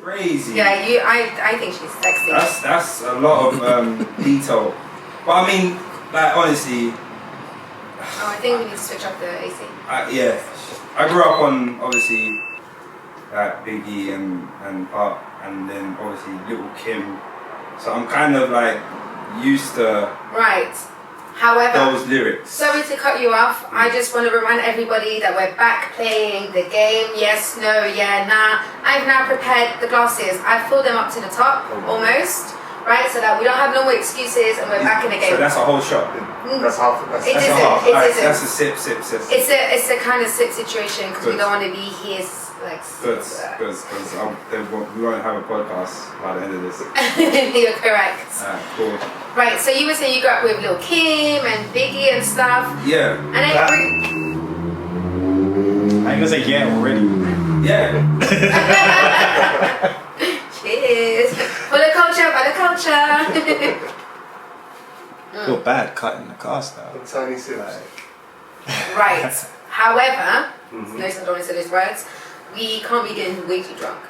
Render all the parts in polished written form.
crazy. Yeah, I think she's sexy. That's a lot of detail. But I mean, like honestly. I think we need to switch up the AC. Yeah, I grew up on obviously like Biggie and Pop, and then obviously Little Kim. So I'm kind of like used to However, those lyrics. Sorry to cut you off. I just want to remind everybody that we're back playing the game. Yes, no, yeah, nah. I've now prepared the glasses. I've filled them up to the top, almost. Right, so that we don't have no more excuses and we're back in the game. So that's a whole shot. That's half. That's a half. It isn't. That's a sip. It's a kind of sip situation because we don't want to be here like. Good, because we won't have a podcast by the end of this. You're correct. Cool. Right, so you were saying you grew up with Lil Kim and Biggie and stuff. Yeah. And then I ain't gonna say yeah already. Yeah. Cheers. For the culture. Feel bad cutting the cast out. Tiny sips. Right. However, notice I don't want to say those words. We can't be getting way too drunk.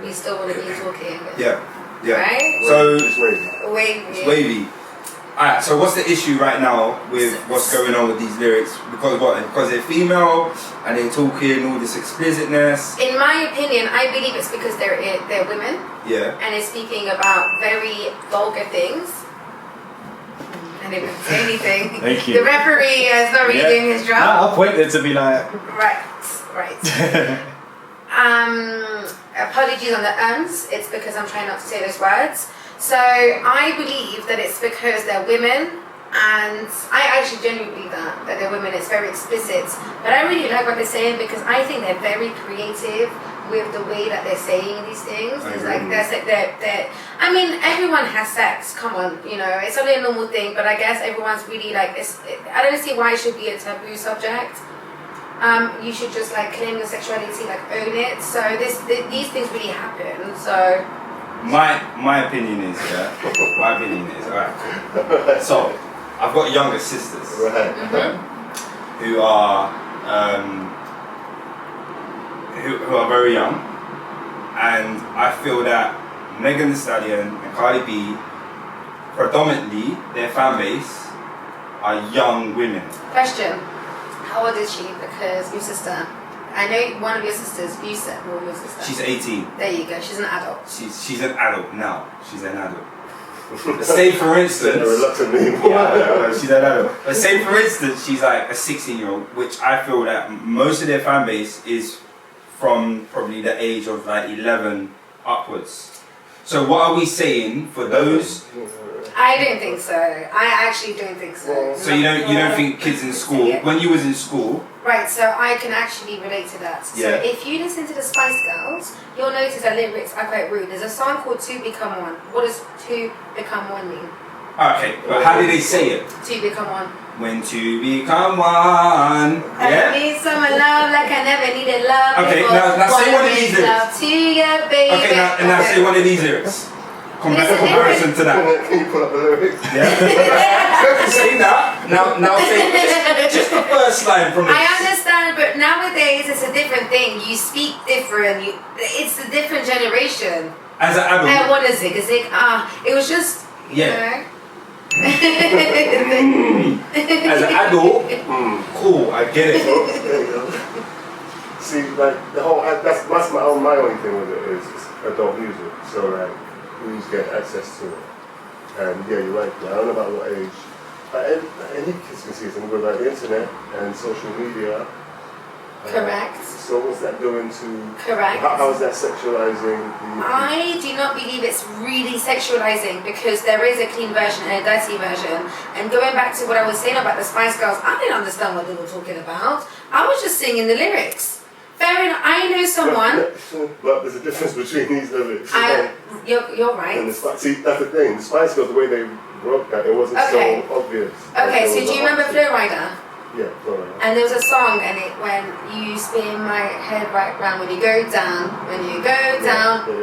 We still want to be talking. Yeah. Right? So it's wavy. It's wavy. Alright, so what's the issue right now with what's going on with these lyrics? Because what? Because they're female and they're talking all this explicitness. In my opinion, I believe it's because they're women. Yeah. And it's speaking about very vulgar things. And they didn't say anything. Thank you. The referee is not really doing his job. I'll point there to be like. Right. Apologies on the ums. It's because I'm trying not to say those words. So I believe that it's because they're women, and I actually genuinely believe that they're women. It's very explicit, but I really like what they're saying because I think they're very creative with the way that they're saying these things. It's like they're I mean, everyone has sex. Come on, you know, it's only a normal thing. But I guess everyone's really like I don't see why it should be a taboo subject. You should just like claim your sexuality, like own it. So these things really happen. So. My opinion is, alright. So, I've got younger sisters who are who are very young, and I feel that Megan Thee Stallion and Cardi B, predominantly their fan base are young women. Question: how old is she? Because your sister. I know one of your sisters, you said, well, your sister. She's 18. There you go, she's an adult. She's an adult now. She's an adult. Say for instance. She's an adult. But say for instance, she's like a 16-year-old, which I feel that most of their fan base is from probably the age of like 11 upwards. So what are we saying for those? I don't think so. I actually don't think so. So you don't think kids in school, when you was in school? Right, so I can actually relate to that. So if you listen to the Spice Girls, you'll notice that lyrics are quite rude. There's a song called Two Become One. What does two become one mean? Okay, but how do they say it? Two become one. When two become one. I need some love like I never needed love. Okay, before. now say one of these lyrics. Love to you, baby. Okay, now say one of these lyrics. Comparison to that. Can you pull up the lyrics? Yeah. Say that. Now say just the first line from the. I understand, but nowadays it's a different thing. You speak different. It's a different generation. As an adult. I want a zig. It was just. You know. As an adult, cool. I get it. There you go. See, like the whole that's my only thing with it is adult music. So like. Who's get access to it, and yeah, you're right. I don't know about what age. Any kids can see something with like the internet and social media. Correct. So what's that doing to? Correct. How is that sexualizing? I do not believe it's really sexualizing because there is a clean version and a dirty version. And going back to what I was saying about the Spice Girls, I didn't understand what they were talking about. I was just singing the lyrics. Fair enough. I know someone. But there's a difference between these lyrics. You're right. And see, that's the thing. The Spice Girls, the way they wrote that, it wasn't so obvious. Okay, so do you remember Flow Rider? Yeah, Flow Rider. And there was a song in it when you spin my head right round, when you go down,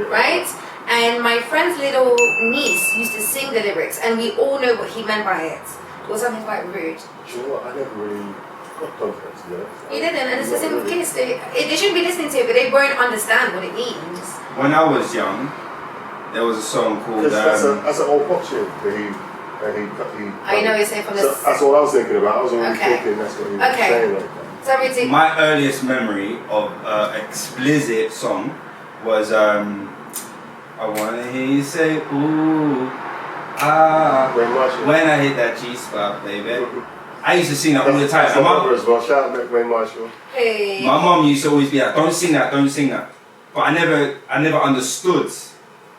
right? And my friend's little niece used to sing the lyrics, and we all know what he meant by it. It was something quite rude. Do you know what? I never really got context, You didn't, and it's the same with kids. They shouldn't be listening to it, but they won't understand what it means. when I was young, there was a song called. That's an old pop tune that he. I know you're saying from this. That's what I was thinking about. I was already thinking that's what he was saying like that. My earliest memory of explicit song was I wanna hear you say ooh when I hit that G spot, baby. I used to sing that all the time. That's my mother as well. Shout out McWayne Marshall. Hey. My mom used to always be like, don't sing that. But I never understood.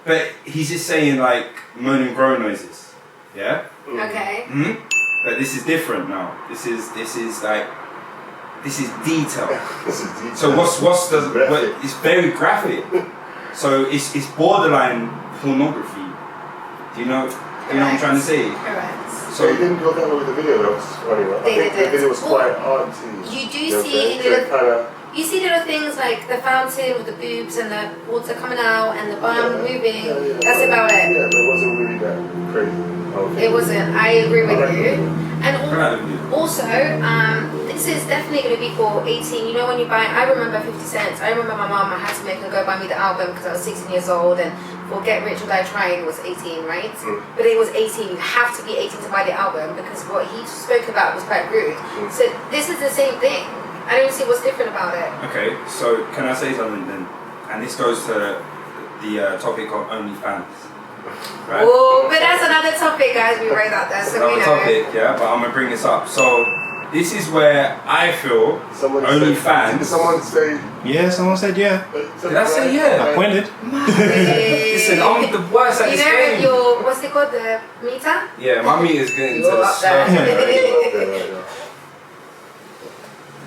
But he's just saying like moan and groan noises. Yeah? Okay. Mm-hmm. But this is different now. This is detail. This is detail. So what's it's very graphic. So it's borderline pornography. Do you know what I'm trying to say? Correct. So you didn't go that way with the video, that was funny. I think the video was quite arty. You do see you see little things like the fountain with the boobs and the water coming out and the bum moving. Yeah. That's about it. Yeah, but it wasn't really that crazy. It wasn't. I agree with you. And also, this is definitely going to be for 18. You know when you buy, I remember 50 cents. I remember my mom, I had to make her go buy me the album because I was 16 years old, and for Get Rich or Die Trying was 18, right? But it was 18. You have to be 18 to buy the album because what he spoke about was quite rude. So this is the same thing. I don't see what's different about it. Okay, so can I say something then? And this goes to the topic of OnlyFans. Right? Oh, but that's another topic, guys. We wrote that there, so we know. Topic, yeah, but I'm gonna bring this up. So this is where I feel OnlyFans. Did someone say? Yeah, someone said yeah. Did I say yeah? I pointed. Listen, I'm the worst at this game. You know what's it called, the meter? Yeah, my meter's getting to You're the up there. surface.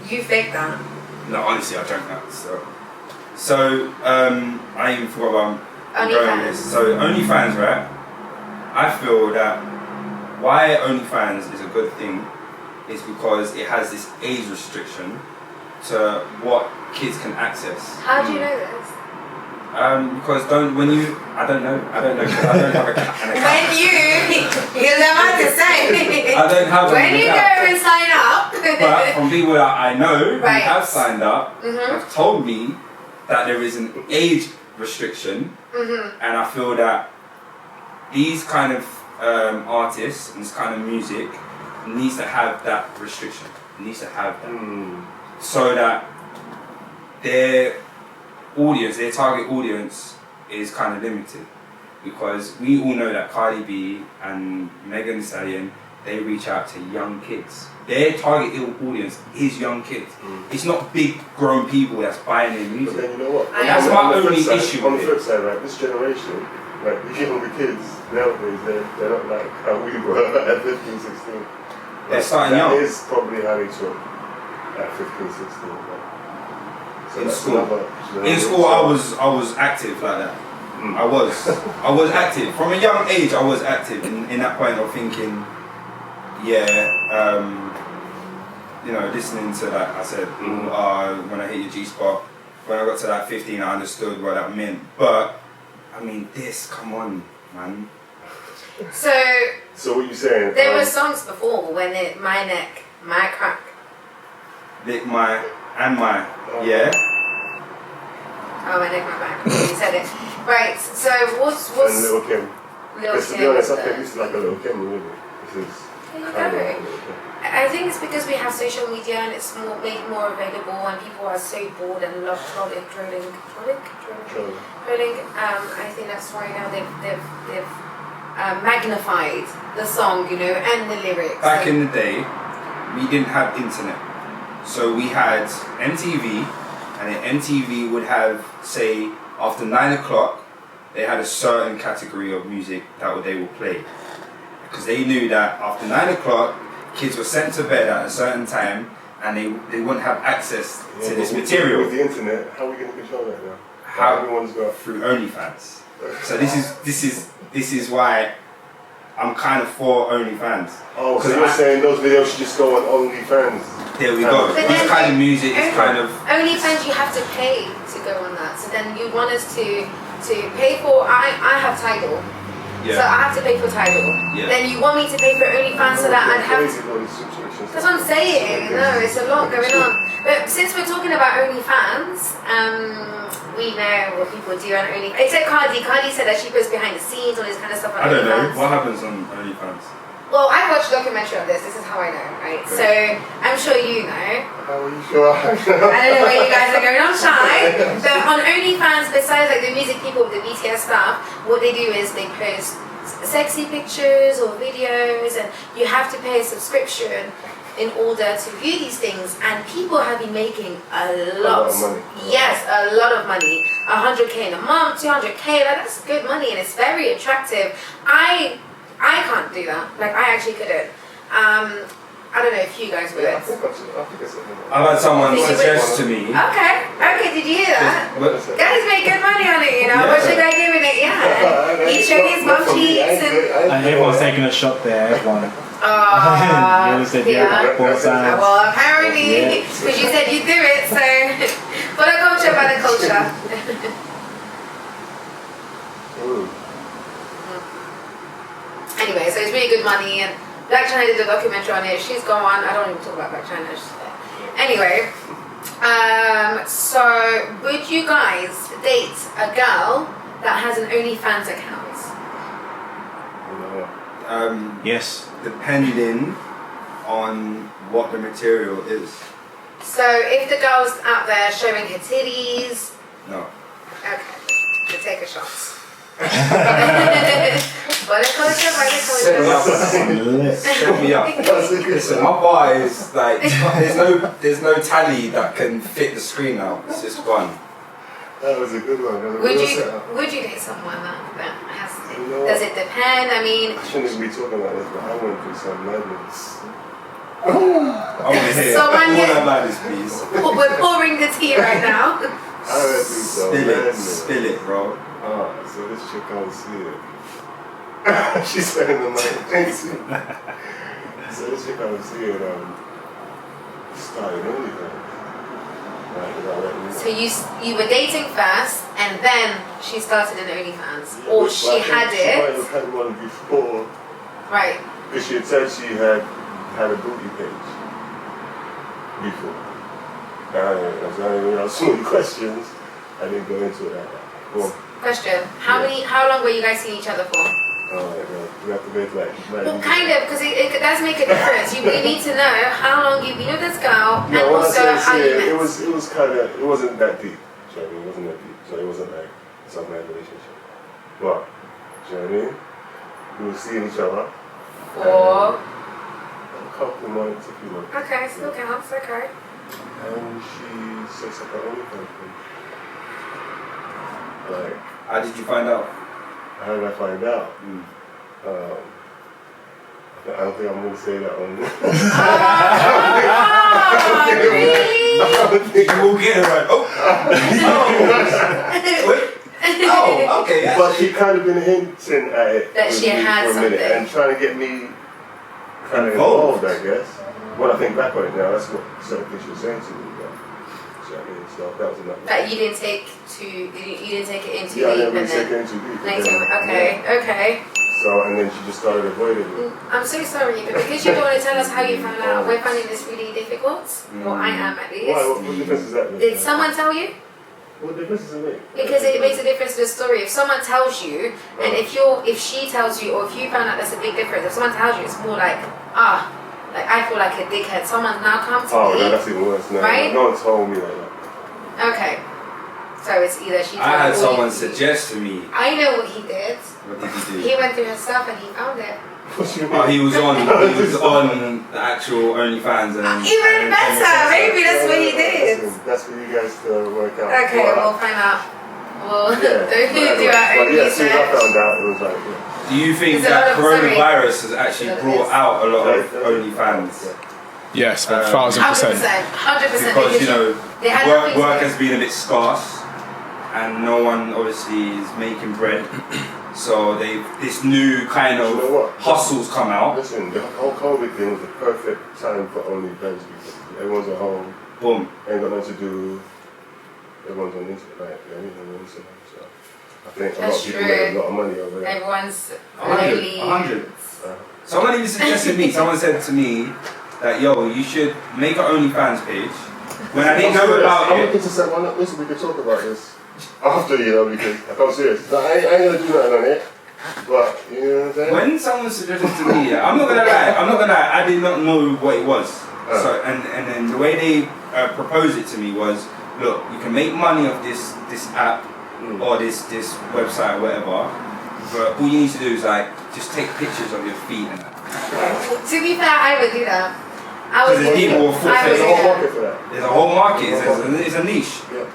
You faked that. No, honestly, I drank that. So I even forgot about OnlyFans. this. So OnlyFans, right? I feel that why OnlyFans is a good thing is because it has this age restriction to what kids can access. How do you know this? Because I don't know, 'cause I don't have an account. You're about to say. I don't have when you go and sign up. But from people that I know Right. who have signed up, have told me that there is an age restriction, and I feel that these kind of artists and this kind of music needs to have that restriction. It needs to have that. So that their target audience is kind of limited, because we all know that Cardi B and Megan Thee Stallion, they reach out to young kids. Their target audience is young kids. It's not big grown people that's buying their music. But then you know what? That's my only issue On with the flip side, right, this generation, like the younger kids nowadays, they're not like how we were at 15, 16. They're starting young. That is probably how they talk at 15, 16. Right? So In school, I was active like that. I was active from a young age. I was active in that point of thinking, listening to that. I said, when I hit your G spot. When I got to that 15, I understood what that meant. But I mean, come on, man. So what you saying? There were songs before when my neck, my crack. Oh, my neck, my back. You said it. Right, so what's... And Lil' Kim. Because to be honest, I think this is like a Lil' Kim movie. This is kind of I think it's because we have social media and it's made more available, and people are so bored and love trolling. I think that's why now they've magnified the song, and the lyrics. Back in the day, we didn't have internet, so we had MTV, and then MTV would have, say, after 9 o'clock, they had a certain category of music that they would play, because they knew that after 9 o'clock, kids were sent to bed at a certain time, and they wouldn't have access to this material. With the internet, how are we going to control that now? How everyone's got through OnlyFans. So this is why I'm kind of for OnlyFans. Oh, so you're saying those videos should just go on OnlyFans? There we go. This kind of music is kind of... OnlyFans, you have to pay to go on that. So then you want us to pay for... I have Tidal. So I have to pay for Tidal. Then you want me to pay for OnlyFans so that I'd have to... That's what I'm saying. No, it's a lot going on. But since we're talking about OnlyFans, we know what people do on OnlyFans. Except Cardi. Cardi said that she puts behind the scenes, all this kind of stuff on I don't know. OnlyFans. What happens on OnlyFans? Well, I've watched a documentary on this. This is how I know, right? So I'm sure you know. How are you sure? I don't know where you guys are going. I'm shy. So on OnlyFans, besides like the music people with the BTS stuff, what they do is they post sexy pictures or videos, and you have to pay a subscription in order to view these things. And people have been making a lot of money. Yes, a lot of money. 100K in a month, 200K. Like, that's good money, and it's very attractive. I can't do that. Like, I actually couldn't. I don't know if you guys would. I think it's I've had someone suggest to me. Okay, did you hear that? Guys make good money on it, you know. Yeah. What should I give it? Yeah. He showed his bum cheeks and... And everyone's taking a shot there, everyone. Oh, You said you had both sides. well, apparently, because you said you do it, so... For the culture, by the culture. Anyway, so it's really good money, and Black China did a documentary on it. She's gone. I don't even talk about Black China. Anyway, so would you guys date a girl that has an OnlyFans account? Yes. Depending on what the material is. So if the girl's out there showing her titties, No. okay, to take a shot. By the culture. Set me up. Listen, my bar is like, there's no tally that can fit the screen now. It's just one. That was a good one. Would you date someone that has it? Does it depend? I mean, I shouldn't even be talking about this, but I went through some madness. I want to hear all about this, please. we're pouring the tea right now. I went through some madness. Spill it, bro. So this chick can't see it. She's spending the money. So this chick can't see it. Started Onlyfans. So you were dating first, and then she started an OnlyFans, or she had She it. might have had one before. Right. Because she had said she had a booty page before. I was so many questions. I didn't go into it. Well, Question: How long were you guys seeing each other for? we have to wait like. Well, kind of, because it does make a difference. You need to know how long you've been with this girl, and when also I say how you met. it was kind of, it wasn't that deep. Do you know what I mean? It wasn't that deep. So it wasn't like some bad relationship. But, do you know what I mean? We were seeing each other. For a couple of months, a few months. okay, still counts. Okay. And she sets up her OnlyFans page. Like, How did you find out? how did I find out? I don't think I'm going to say that on. Really? You will get it right. Oh, okay. But she kind of been hinting at it That she had for a minute something. and trying to get me kind of involved, I guess. When I think back on it now, that's what certain things she was saying to me. So that was enough. That you didn't take it into Yeah, I deep, didn't really and take then it too deep. okay. So, and then she just started avoiding me. I'm so sorry, but because you don't want to tell us how you found out, we're finding this really difficult. Well, I am at least. Why? What difference does that make? Did someone tell you? What difference does it make? Because it makes a difference to the story. If someone tells you, and if she tells you, or if you found out, that's a big difference. If someone tells you, it's more like, like I feel like a dickhead. Someone now come to me. Oh, no, that's even worse. No, right? no one told me like that. Okay. So it's either she told I had you or someone you- suggest to me. I know what he did. What did he do? He went through her stuff and he found it. He was on the actual OnlyFans and Even better. Maybe that's what he did. Listen, that's for you guys to work out. Okay, we'll find out. We'll do our own yeah, as soon as I research. found out, it was like, yeah. Do you think There's a lot that of sorry. coronavirus has actually brought out a lot of OnlyFans? Yes, 1,000%. 100%. Because, you know, they had nothing to work do. has been a bit scarce and no one obviously is making bread. So this new kind of You know what? hustles come out. Listen, the whole COVID thing was the perfect time for OnlyFans because everyone's at home, Boom. ain't got nothing to do. Everyone's on the internet, like, everything on the internet. So I think a lot of people make a lot of money over there. Everyone's 100. Someone even suggested me. Someone said to me that you should make an OnlyFans page. When I didn't know about I'm it. looking to set one up. Listen, we can talk about this after, because I'm serious. No, I ain't gonna do nothing on it. But you know what I'm saying? When someone suggested to me, I'm not gonna lie. I did not know what it was. So and then the way they proposed it to me was, look, you can make money off this app or this website or whatever, but all you need to do is just take pictures of your feet and that. To be fair, I would do that. Because there's people with foot There's a whole market for that. There's a whole market. It's a niche. Yeah.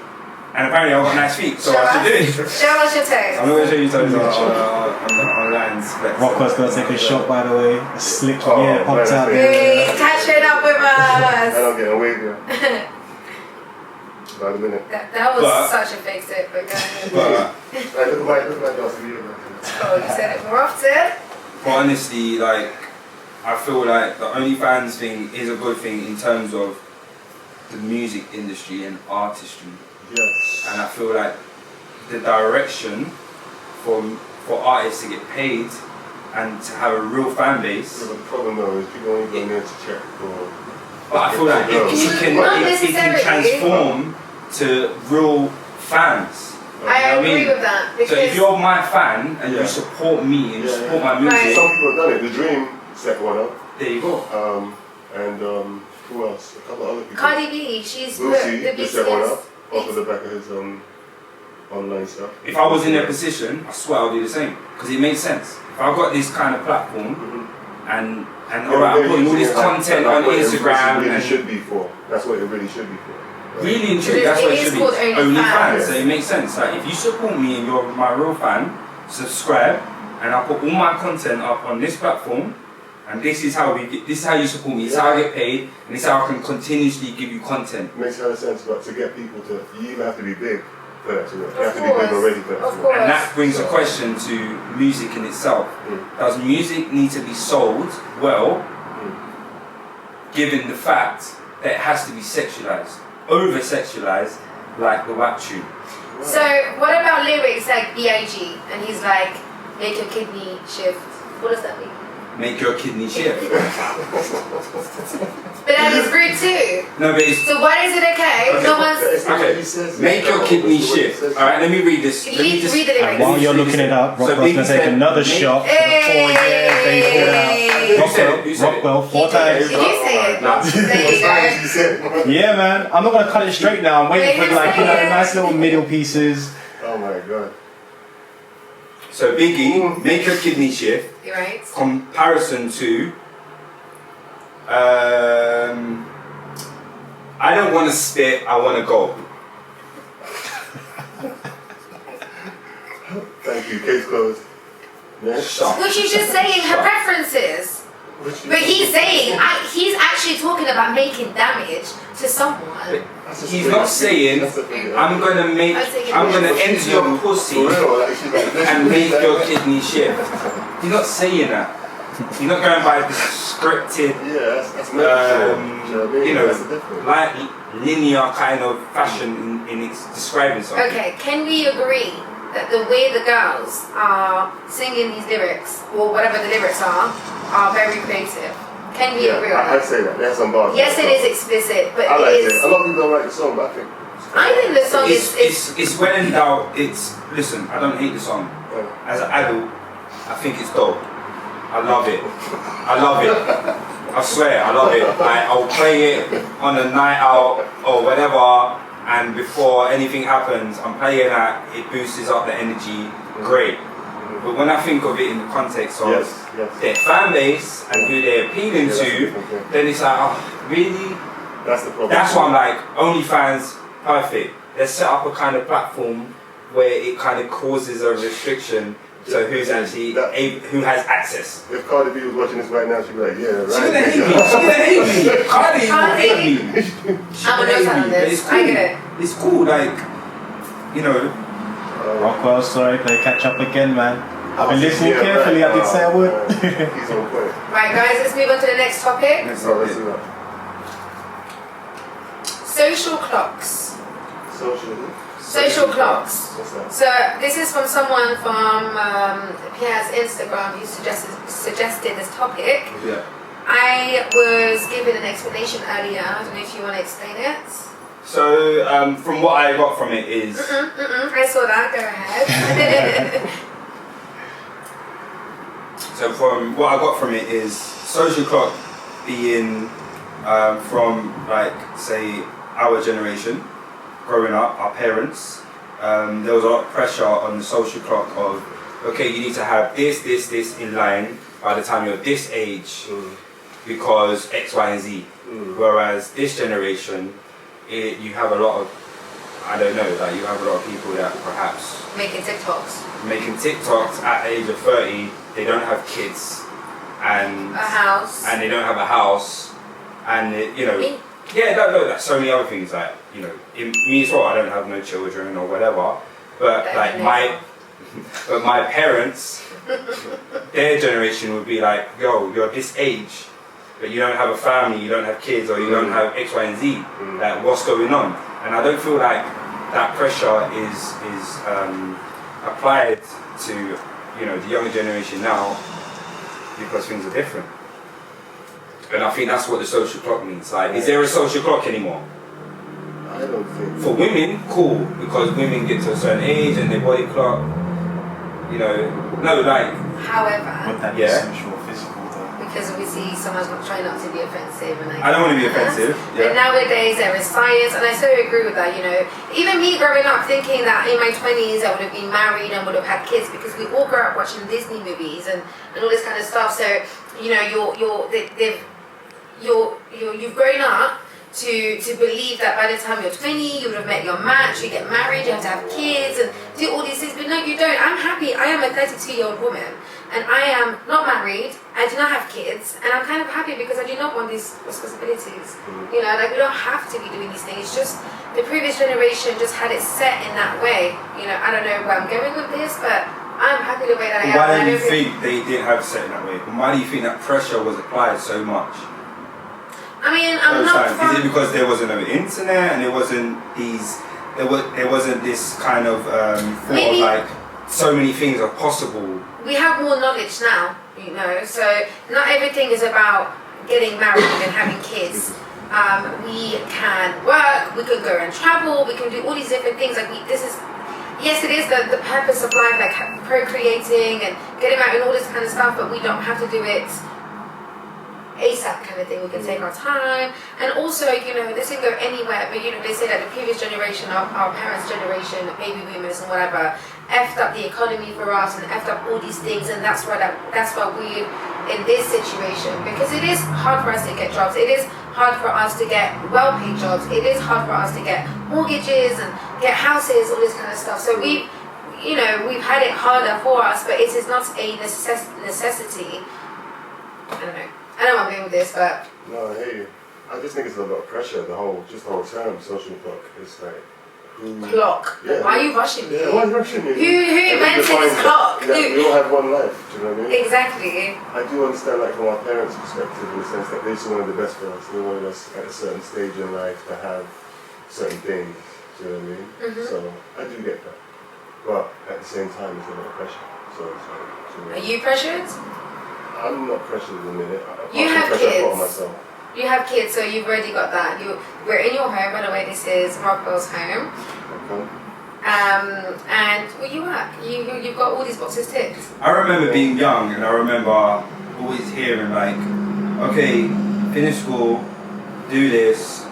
And apparently I've got nice feet, so I should do it. Show us your toes. I'm going to show you toes on Lions. Rockwell's going to take a shot, by the way. A slick popped out Hey, there. catch it up with us. I don't get away with you. About a minute. That was such a fake tip, but go ahead. But Look at my dog. Oh, you said it more often. But honestly, I feel like the OnlyFans thing is a good thing in terms of the music industry and artistry. Yes. And I feel like the direction for artists to get paid and to have a real fan base. Yeah, but the problem though is people only go there to check for. But I feel like it can transform to real fans. I agree with that. So if you're my fan and you support me and you support my music, Right. Some people have done it. The Dream set one up. there you go. And who else? A couple other people. Cardi B, she's the Lucy just set one up BTS. off of the back of his online stuff. If I was in their position, I swear I'll do the same because it makes sense. If I've got this kind of platform and alright, I'm putting all this content on Instagram It really and should be for. That's what it really should be for. really and truly, that's what it should be. called OnlyFans. So it makes sense. Like if you support me and you're my real fan, subscribe, and I'll put all my content up on this platform. And this is how this is how you support me. This is how I get paid, and this is how I can continuously give you content. Makes kind of sense, but to get people to, you even have to be big for that to work. You have to be big already for that to work. And that brings a question to music in itself. Does music need to be sold well, given the fact that it has to be sexualized, over-sexualized, like the W.A.P tune? Right. So what about lyrics like B.I.G. and he's like, make your kidney shift. What does that mean? Make your kidney shift. But that is rude too. No, but it's... So why is it okay? No one's. Okay, make your kidney shift. Alright, let me read this. Let me just... Read the lyrics. And while you're looking it up, So Rockwell's going to take another shot for the 4 years they pulled out. Rockwell, 4 times. Did you say it? There you go. Yeah, man. I'm not going to cut it straight now. I'm waiting for nice little middle pieces. Oh my god. So Biggie, make your kidney shift. You're right. Comparison to I don't want to spit, I want to go. Thank you, case closed. Next. Shut. Which she's just saying her preferences. But he's saying, he's actually talking about making damage to someone. He's not saying I'm gonna enter your pussy and make your kidney shift. He's not saying that. He's not going by the scripted, that's like linear kind of fashion in describing something. Okay, can we agree that the way the girls are singing these lyrics, or whatever the lyrics are very creative? Can we agree on that? I'd say that. There's some bars. Yes, it is explicit, but I like it is. it. A lot of people don't like the song, but I think the song is. It's well endowed. Listen, I don't hate the song. As an adult, I think it's dope. I love it. I love it. I swear, I love it. I'll play it on a night out or whatever, and before anything happens, I'm playing that. It boosts up the energy. Great. But when I think of it in the context of their fan base and who they're appealing to, then it's like, oh, really? That's the problem. That's why I'm like, OnlyFans, perfect. Let's set up a kind of platform where it kind of causes a restriction. So who's actually who has access? If Cardi B was watching this right now, she'd be like, yeah, right. She's gonna hate me. She's gonna hate me. Cardi will hate me. I'm gonna on this. Cool. I get it. It's cool, like, you know. Rockwell, sorry, play catch up again, man. I've been listening carefully. I did say I would. He's on point. Right, guys, let's move on to the next topic. Let's do that. Social clocks. Social clocks. What's that? So this is from someone from Pierre's Instagram who suggested this topic. Yeah. I was given an explanation earlier. I don't know if you want to explain it. So from what I got from it is. I saw that. Go ahead. So from what I got from it is social clock being from like say our generation, growing up, our parents, there was a lot of pressure on the social clock of, okay, you need to have this in line by the time you're this age because X, Y, and Z. Whereas this generation, you have a lot of, I don't know, like you have a lot of people that perhaps Making TikToks at the age of 30, they don't have kids and a house, and they don't have a house, and you know, Me? yeah, no, that's so many other things. Like you know, in me as well, I don't have no children or whatever, but like my parents, their generation would be like, yo, you're this age, but you don't have a family, you don't have kids, or you don't have X, Y, and Z. Like, what's going on? And I don't feel like that pressure is applied to, you know, the younger generation now because things are different. And I think that's what the social clock means. Like, is there a social clock anymore? I don't think. For women, cool, because women get to a certain age and their body clock, you know, no, like. however, Would that be Yeah. social or physical though? because obviously someone's not trying not to be offensive, and I don't want to be offensive. But Yeah. nowadays there is science, and I so agree with that. You know, even me growing up thinking that in my 20s I would have been married and would have had kids because we all grew up watching Disney movies and all this kind of stuff. So you know, you've grown up to believe that by the time you're 20 you would have met your match, you get married, you have to have kids and do all these things, but no, you don't. I'm happy. I am a 32-year-old woman and I am not married, I do not have kids, and I'm kind of happy because I do not want these responsibilities. You know, like we don't have to be doing these things. It's just the previous generation just had it set in that way. You know, I don't know where I'm going with this, but I'm happy the way that I am. Why do you think they didn't have it set in that way? And why do you think that pressure was applied so much? I mean, I'm not Is it because there wasn't no internet and there wasn't this kind of thought Maybe. of like so many things are possible? We have more knowledge now, you know, so not everything is about getting married and having kids. We can work, we can go and travel, we can do all these different things. Like yes, it is the purpose of life, like procreating and getting married and all this kind of stuff, but we don't have to do it ASAP kind of thing. We can take our time, and also, you know, this can go anywhere, but you know, they say that the previous generation, our parents' generation, baby boomers and whatever, effed up the economy for us and effed up all these things, and that's why we're in this situation, because it is hard for us to get jobs, it is hard for us to get well-paid jobs, it is hard for us to get mortgages and get houses, all this kind of stuff. So we've had it harder for us, but it is not a necessity. I don't know. I know where I'm going with this, but No, I hear you. I just think it's a lot of pressure. The whole term, social clock. It's like clock. Yeah. Why are you rushing me? Yeah, why are you rushing me? Who invented this clock? Yeah, we all have one life. Do you know what I mean? Exactly. I do understand, like, from our parents' perspective, in the sense that they just wanted the best for us. They wanted us at a certain stage in life to have certain things. Do you know what I mean? Mm-hmm. So I do get that, but at the same time, it's a lot of pressure. So it's like, Are you pressured? I'm not pressured in a minute. You have pressure I put on kids. myself. You have kids, so you've already got that. We're in your home, by the way. This is Rockwell's home. Okay. And where you work, you've got all these boxes ticked. I remember being young and I remember always hearing like, okay, finish school, do this,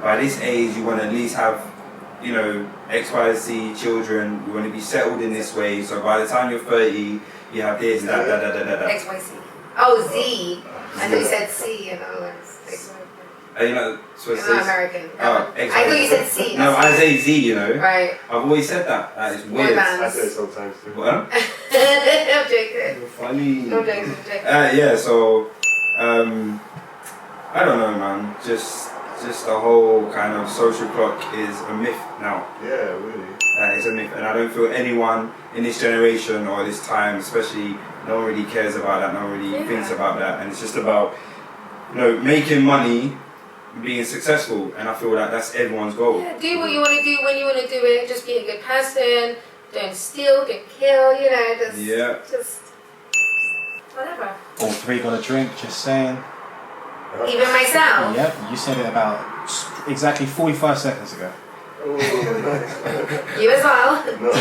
by this age you want to at least have, you know, X, Y, Z children, you want to be settled in this way, so by the time you're 30, you have this, that. XYZ. Oh, Z. I thought you said C, and I was You know, so it you're says, not American. oh, I thought you said C. no, I say Z, you know. Right. I've always said that. That is weird. bands. I say it sometimes too. What? I'm joking. Funny. I'm joking. Yeah, so I don't know, man. Just the whole kind of social clock is a myth now. Yeah, really. It's a myth, and I don't feel anyone in this generation or this time, especially, no one really cares about that. No one really thinks about that, and it's just about, you know, making money being successful, and I feel like that's everyone's goal. Yeah, do what you want to do when you want to do it. Just be a good person. Don't steal, don't kill. You know, just whatever. All three got a drink. Just saying. Even myself. Yep, you said it about exactly 45 seconds ago. Oh, nice. You as well. No,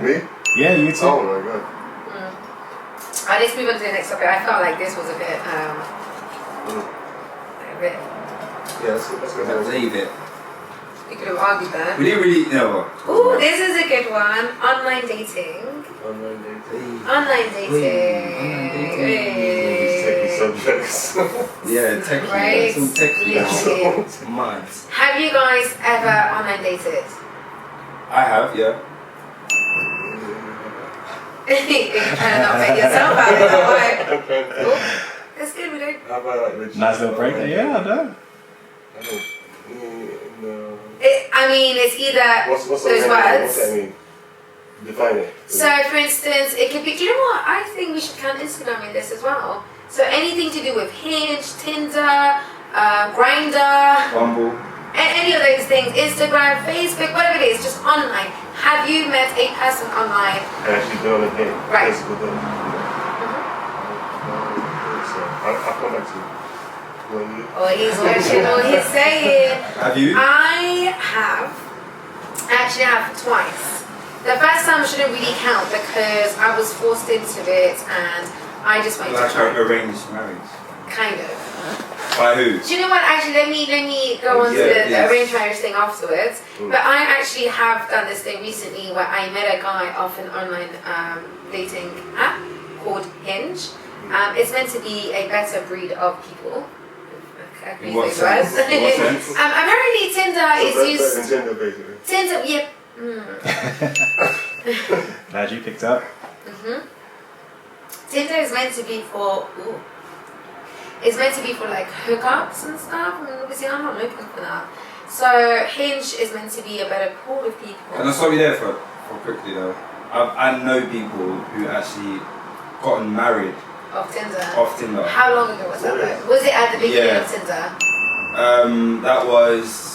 me? Yeah, you too. Oh my god. Let's move on to the next topic. I felt like this was a bit, Yeah, let's go. Leave it. We could have argued that. We didn't really know. Ooh, this is a good one. Online dating. Online dating. Online dating. Techie subjects. Yeah, techie. Right. Some techie. Literally. Mad. Have you guys ever online dated? I have, yeah. You're trying to not make yourself out of that way. That's good, we don't. How about like legit? Nice little break there. Yeah, I know. I don't. No. I mean, it's either What's those that mean? words. What's that mean? Define it. So, for instance, it could be. Do you know what? I think we should count Instagram in this as well. So, anything to do with Hinge, Tinder, Grindr, Bumble. any of those things, Instagram, Facebook, whatever it is, just online. Have you met a person online? And actually doing a date. Right. Physical date. I'll come back to you. Oh, he's watching what he's saying. Have you? I actually have twice. The first time shouldn't really count because I was forced into it and I just wanted to Like try. arranged marriage. Kind of. By who? Do you know what? Actually, let me go on to the arranged marriage thing afterwards. But I actually have done this thing recently where I met a guy off an online dating app called Hinge. It's meant to be a better breed of people. In what sense? Apparently Tinder is used. Tinder, basically. Tinder, yep. Glad you picked up. Tinder is meant to be for. It's meant to be for like hookups and stuff. And obviously, I'm not looking for that. So Hinge is meant to be a better pool of people. Can I stop you there for quickly though? I know people who actually gotten married Off Tinder. off Tinder. How long ago was that? Though? Was it at the beginning of Tinder? That was.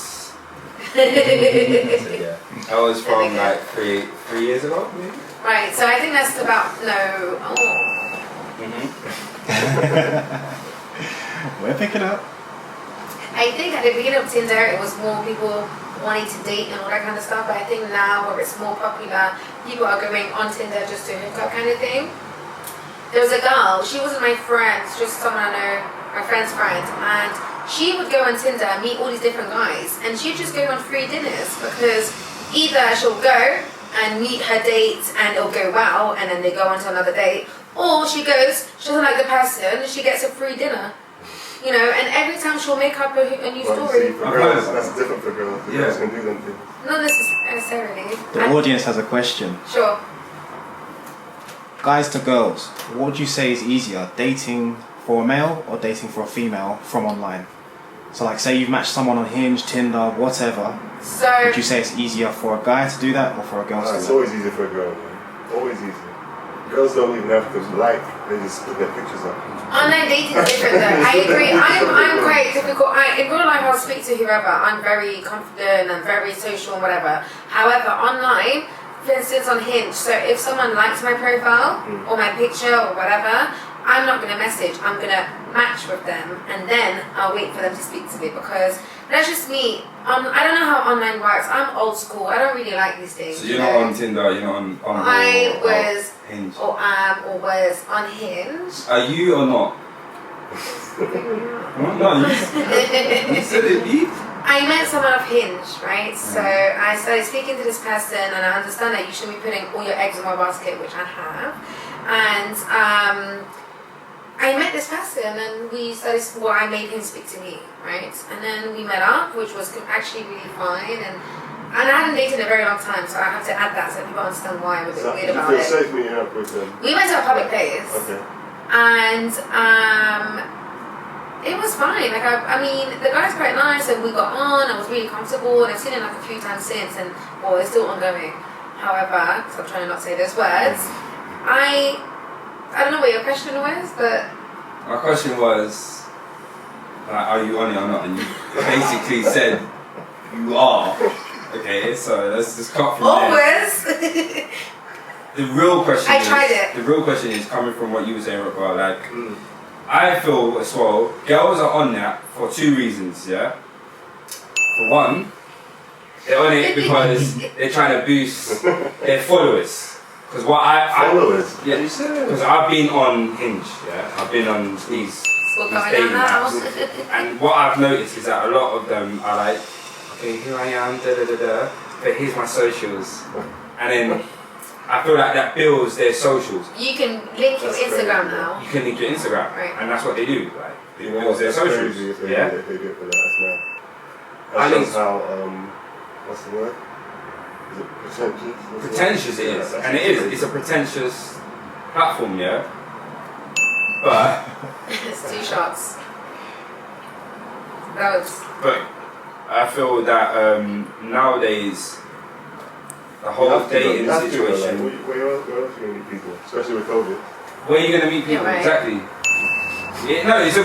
Yeah. That was from like three years ago, maybe. Right. So I think that's about no. Oh. We're picking up. I think at the beginning of Tinder, it was more people wanting to date and all that kind of stuff. But I think now, where it's more popular, people are going on Tinder just to hook up, kind of thing. There was a girl. She wasn't my friend, just someone I know, my friend's friend, and she would go on Tinder and meet all these different guys, and she'd just go on free dinners because either she'll go and meet her dates and it'll go well, and then they go on to another date, or she goes, she doesn't like the person, she gets a free dinner. You know, and every time she'll make up a new story. See, for girls, that's different for girls. The girls can do them things. Not necessarily. The audience has a question. Sure. Guys to girls, what would you say is easier, dating for a male or dating for a female from online? So like say you've matched someone on Hinge, Tinder, whatever, So would you say it's easier for a guy to do that or for a girl to do It's that? always easier for a girl, man. Always easier. Girls don't even have to like, they just put their pictures up. online dating is different though. I agree. I'm quite difficult. In real life I'll speak to whoever. I'm very confident and very social and whatever. However, online, for instance on Hinge, so if someone likes my profile or my picture or whatever, I'm not going to message. I'm going to match with them and then I'll wait for them to speak to me because that's just me. I don't know how online works. I'm old school. I don't really like these things. So you're not on Tinder, you're not on I was Hinge. or am or was on Hinge. Are you or not? No, you said it, B. I met someone off Hinge, right? So I started speaking to this person, and I understand that you shouldn't be putting all your eggs in one basket, which I have. And I met this person, and we started. Well, I made him speak to me, right? And then we met up, which was actually really fine. And I hadn't dated in a very long time, so I have to add that so people understand why I'm a bit weird about you it. feel safe meeting up with them? We went to a public place. Okay. And it was fine. Like I mean, the guy's quite nice, and we got on. I was really comfortable, and I've seen him like a few times since, and well, it's still ongoing. However, because I'm trying to not say those words, I don't know what your question was, but My question was, like, are you on it or not? And you basically said you are. Okay, so let's just cut from there. Always. The real question I tried it. The real question is coming from what you were saying, Rockwell. Like, I feel as well, girls are on that for two reasons, yeah? For one, they're on it because they're trying to boost their followers. Because followers? Yeah, because I've been on Hinge, yeah? I've been on these dating apps. And what I've noticed is that a lot of them are like, okay, here I am, but here's my socials. And then I feel like that builds their socials. You can link your Instagram now. You can link your Instagram, right? And that's what they do. Like, they build their socials. If they Yeah. do it for that, that's mad. That shows how what's the word? Is it pretentious? Pretentious it is, and it is. It's a pretentious platform, yeah. But It's 2 shots. That was. but I feel that nowadays the whole dating situation. Where else are you gonna meet people, especially with COVID? Where are you gonna meet people? Yeah, right. Exactly. Yeah, no, it's a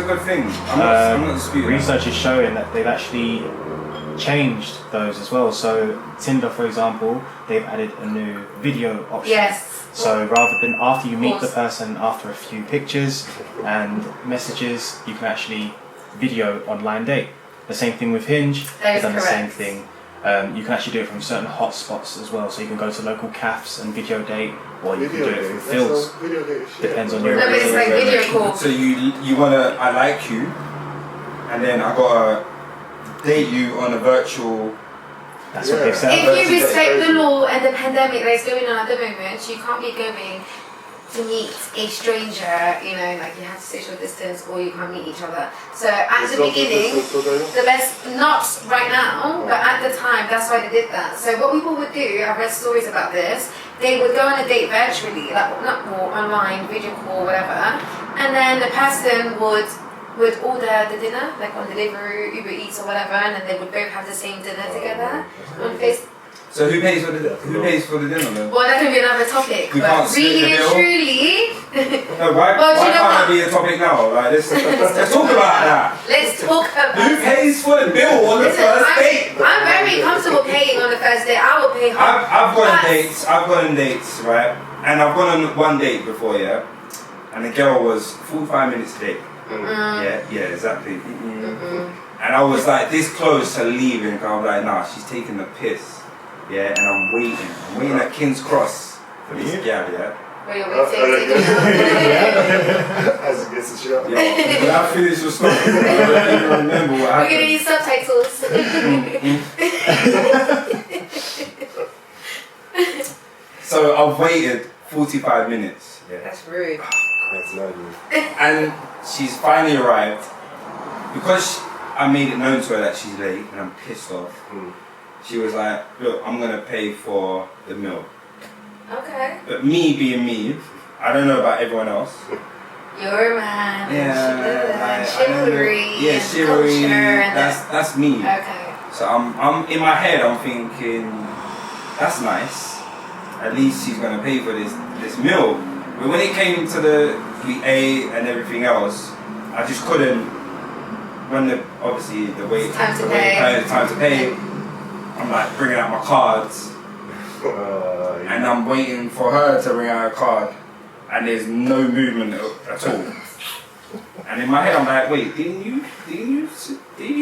good thing. I'm not disputing. Research is showing that they've actually changed those as well. So Tinder, for example, they've added a new video option. Yes. So rather than after you meet the person, after a few pictures and messages, you can actually video online date. The same thing with Hinge. That They've is done the same correct. thing. You can actually do it from certain hotspots as well. So you can go to local cafes and video date, or you can do it from fields. Depends on your. No, but it's like video call. So you wanna I like you, and then I gotta date you on a virtual. That's what they've said. If you respect the law and the pandemic that is going on at the moment, you can't be going to meet a stranger, you know, like you have to social distance or you can't meet each other. So at the beginning, the best, not right now, but at the time, that's why they did that. So what people would do, I've read stories about this, they would go on a date virtually, like not more online, video call, whatever, and then the person would order the dinner, like on Deliveroo, Uber Eats or whatever, and then they would both have the same dinner together on Facebook. So who pays for the dinner then? Well, that can be another topic, We but can't split really the and bill? truly, No, why Well, do you know can't what? it be a topic now? Like let's talk about that. let's talk about Who pays for the bill on the Listen, first date? I'm very comfortable paying on the first date. I will pay half. I've gone on But- dates. I've gone on dates, right? And I've gone on one date before, yeah. And the girl was 45 minutes late. Yeah, exactly. And I was like this close to leaving. I was like, nah, she's taking the piss. Yeah, and I'm waiting at King's Cross for this gal, yeah. Wait, wait, As it gets the shot. Yeah, when I finished your story, I don't even remember what We're happened. gonna use subtitles. So I've waited 45 minutes. Yeah. That's rude. That's not you. And she's finally arrived. Because I made it known to her that she's late and I'm pissed off. She was like, look, I'm gonna pay for the meal. Okay. But me being me, I don't know about everyone else. You're a man. Yeah, Chivalry. Yeah, chivalry. Culture and That's me. okay. So I'm in my head. I'm thinking, that's nice. At least she's gonna pay for this meal. But when it came to we ate and everything else, I just couldn't. When the wait Time to pay. time to pay. I'm like bringing out my cards, and I'm waiting for her to bring out her card, and there's no movement at all. And in my head, I'm like, wait, didn't you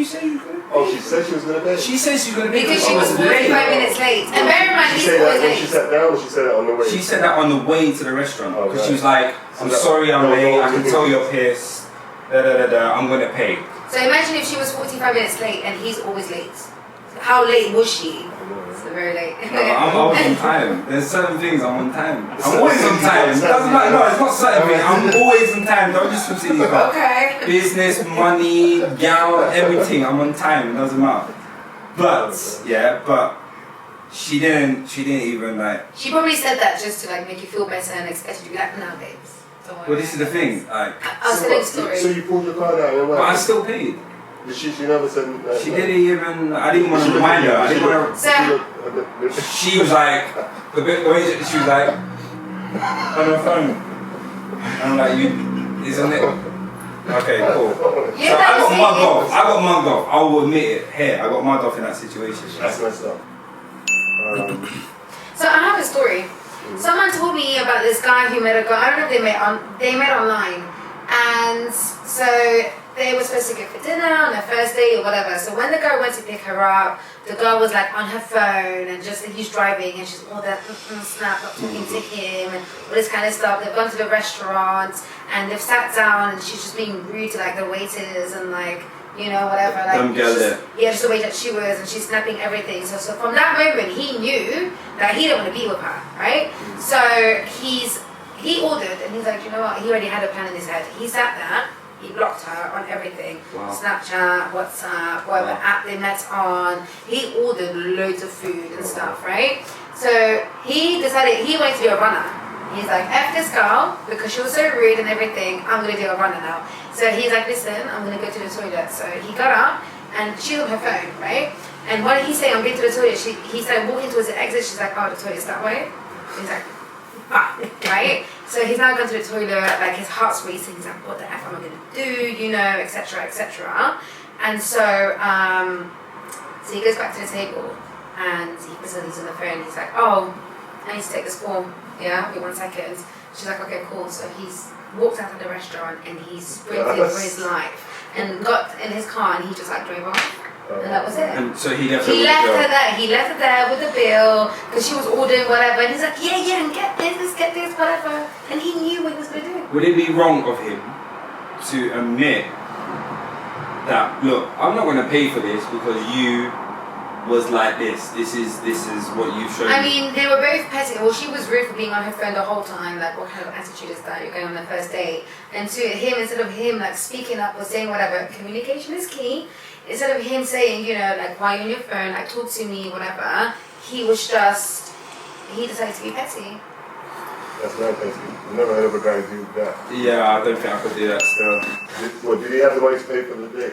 say you were gonna pay? Oh, she said she was gonna pay. She said she was gonna pay Because she was 45 minutes late. And bear in mind, She he's said that always when she late. sat down, or she said that on the way. She said that on the way to the restaurant Oh, because right. she was like, I'm sorry I'm late. I can tell you're pissed. I'm gonna pay. So imagine if she was 45 minutes late and he's always late. How late was she? So very late. No, I'm always on time. There's certain things I'm on time. I'm always on time. It doesn't matter. No, it's not certain things. I'm always on time. Don't just consider it. Okay. Business, money, gown, everything. I'm on time. It doesn't matter. But she didn't even like. She probably said that just to like make you feel better and expect you to be like, no, babes. Don't worry. Well, this is the thing. Like, I'll tell you the story. So you pulled your card out and but I what? still paid. She never said that. She didn't even. I didn't want to remind her. I didn't want to. So, She was like, the way she was like, on her phone. And I'm like, isn't it? Okay, cool. Yeah, So I got that's mugged it. off. I got mugged off. I will admit it. Here, I got mugged off in that situation. That's messed up. So I have a story. Someone told me about this guy who met a girl. I don't know if they met online, and so they were supposed to go for dinner on their first date or whatever. So when the girl went to pick her up, the girl was like on her phone and just he's driving and she's all that snap, not talking to him and all this kind of stuff. They've gone to the restaurant and they've sat down and she's just being rude to like the waiters and like, you know, whatever. Like, just the way that she was, and she's snapping everything. So from that moment, he knew that he didn't want to be with her, right? So he ordered, and he's like, you know what? He already had a plan in his head. He sat there, he blocked her on everything, Snapchat, WhatsApp, whatever app they met on. He ordered loads of food and stuff, right? So he decided he wanted to be a runner. He's like, F this girl, because she was so rude and everything, I'm going to do a runner now. So he's like, listen, I'm going to go to the toilet. So he got up, and she's on her phone, right? And what did he say? I'm going to the toilet. He started walking towards the exit. She's like, oh, the toilet's that way? He's like, right? So he's now gone to the toilet, like his heart's racing. He's like, what the F am I going to do? You know, etc., etc. And so he goes back to the table, and he pretends he's on the phone. He's like, oh, I need to take this call. Yeah, wait 1 second. She's like, okay, cool. So he's walked out of the restaurant and he sprinted for his life and got in his car and he just like drove off. And that was it. And so he left her there. He left her there with the bill because she was ordering whatever. And he's like, yeah, and get this, whatever. And he knew what he was going to do. Would it be wrong of him to admit that, look, I'm not going to pay for this because you was like this. This is what you've shown me. I mean, they were both petty. Well, she was rude for being on her phone the whole time. Like, what kind of attitude is that? You're going on the first date. And to him, instead of him like speaking up or saying whatever, communication is key. Instead of him saying, you know, like, why are you on your phone? Like, talk to me, whatever. He decided to be petty. That's not petty. I've never heard of a guy do that. Yeah, I don't think I could do that still. Did he have the money to pay for the date?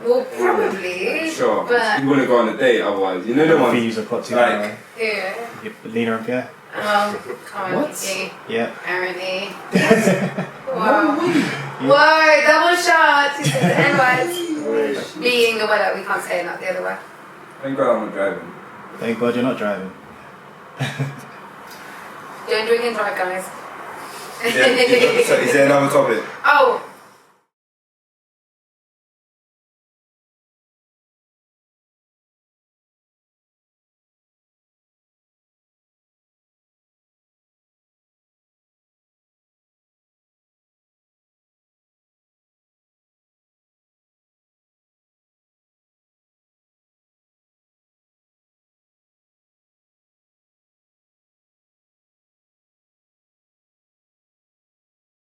Well, probably. Sure. But you wouldn't go on a date otherwise. You know the ones. Fees are put to like, yeah. Lena and Pierre. What? Yeah. Apparently. Wow. Whoa, double shots. He said the N-words. Being the word, we can't say it, not the other way. Thank God I'm not driving. Thank God you're not driving. Don't drink and drive, guys. Yeah, so is there another topic? Oh,